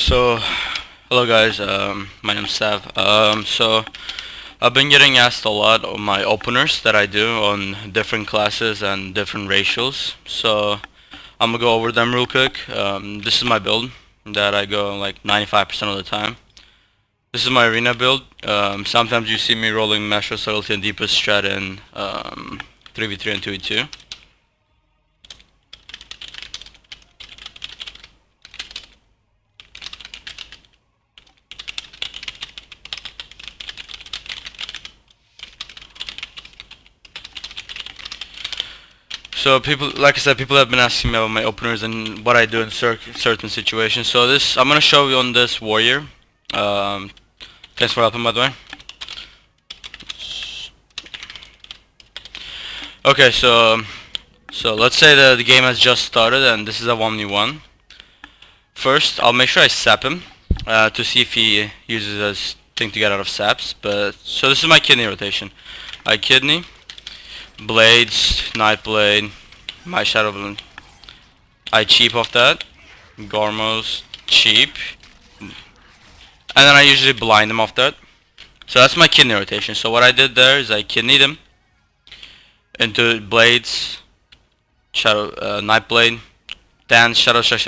So, hello guys, my name's Sav. I've been getting asked a lot of my openers that I do on different classes and different ratios. So, I'm gonna go over them real quick. This is my build that I go like 95% of the time. This is my arena build. Sometimes you see me rolling Metro, Subtlety, and Deepest Strat in 3v3 and 2v2. So people, like I said, people have been asking me about my openers and what I do in certain situations. So I'm gonna show you on this warrior. Thanks for helping, by the way. Okay, so let's say the game has just started and this is a 1v1. First, I'll make sure I sap him to see if he uses his thing to get out of saps. So this is my kidney rotation. I kidney. Blades, Nightblade, my Shadow Balloon. I cheap off that. Gormos, cheap. And then I usually blind him off that. So that's my kidney rotation. So what I did there is I kidneyed him into Blades, Shadow, Nightblade, Dance, Shadow Strike,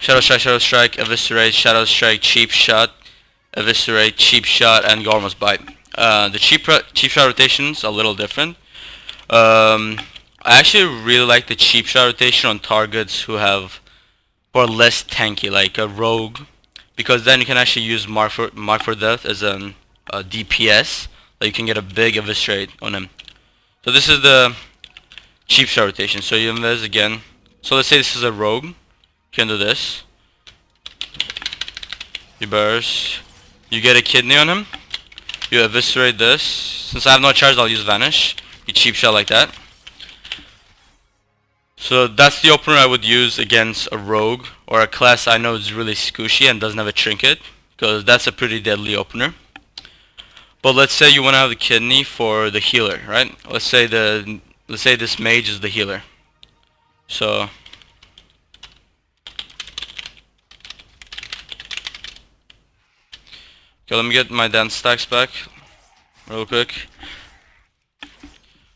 Shadow Strike, Eviscerate, Shadow Strike, Cheap Shot, Eviscerate, Cheap Shot, and Gormos Bite. The cheap shot rotation's a little different. I actually really like the cheap shot rotation on targets who are less tanky, like a rogue, because then you can actually use Mark for Death as a DPS. Like you can get a big Eviscerate on him. So this is the cheap shot rotation. So you invis again. So let's say this is a rogue. You can do this. You burst. You get a kidney on him. You eviscerate this. Since I have no charge, I'll use Vanish. You cheap shot like that. So that's the opener I would use against a rogue or a class I know is really squishy and doesn't have a trinket, because that's a pretty deadly opener. But let's say you want to have the kidney for the healer, right? Let's say this mage is the healer. So okay, let me get my dance stacks back real quick.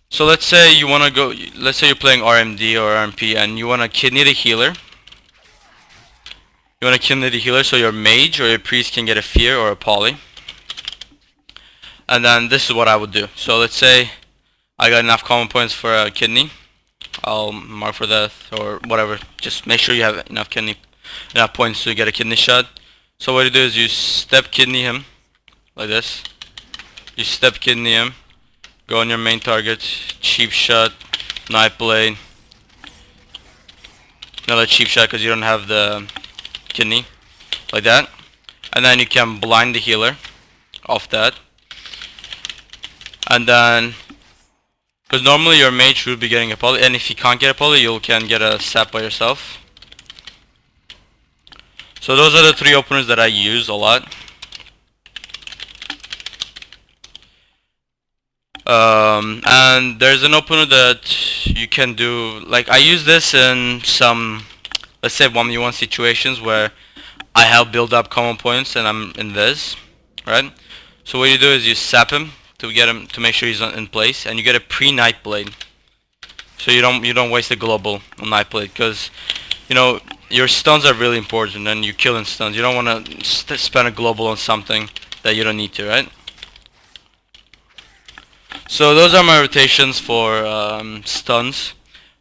So let's say you want to go, let's say you're playing RMD or RMP and you want to kidney the healer. You want to kidney the healer so your mage or your priest can get a fear or a poly. And then this is what I would do. So let's say I got enough common points for a kidney. I'll mark for death or whatever. Just make sure you have enough points to get a kidney shot. So what you do is you step kidney him, like this. You step kidney him, go on your main target, cheap shot, Nightblade, another cheap shot because you don't have the kidney, like that. And then you can blind the healer off that. And then, because normally your mage would be getting a poly, and if you can't get a poly, you can get a sap by yourself. So those are the three openers that I use a lot. And there's an opener that you can do, like I use this in some, let's say 1v1 situations where I have build up common points and I'm in Viz, right? So what you do is you sap him to get him to make sure he's in place, and you get a pre-Nightblade. So you don't waste a global on Nightblade, because you know your stuns are really important and you kill in stuns. You don't want to spend a global on something that you don't need to, right? So those are my rotations for stuns.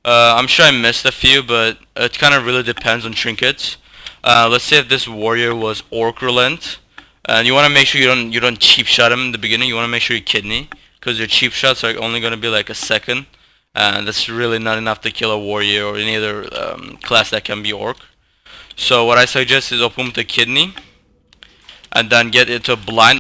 I'm sure I missed a few, but it kind of really depends on trinkets. Let's say if this warrior was Orc Relent, and you want to make sure you don't cheap shot him in the beginning. You want to make sure you kidney, because your cheap shots are only going to be like a second. And that's really not enough to kill a warrior or any other class that can be orc. So what I suggest is open with a kidney and then get into blind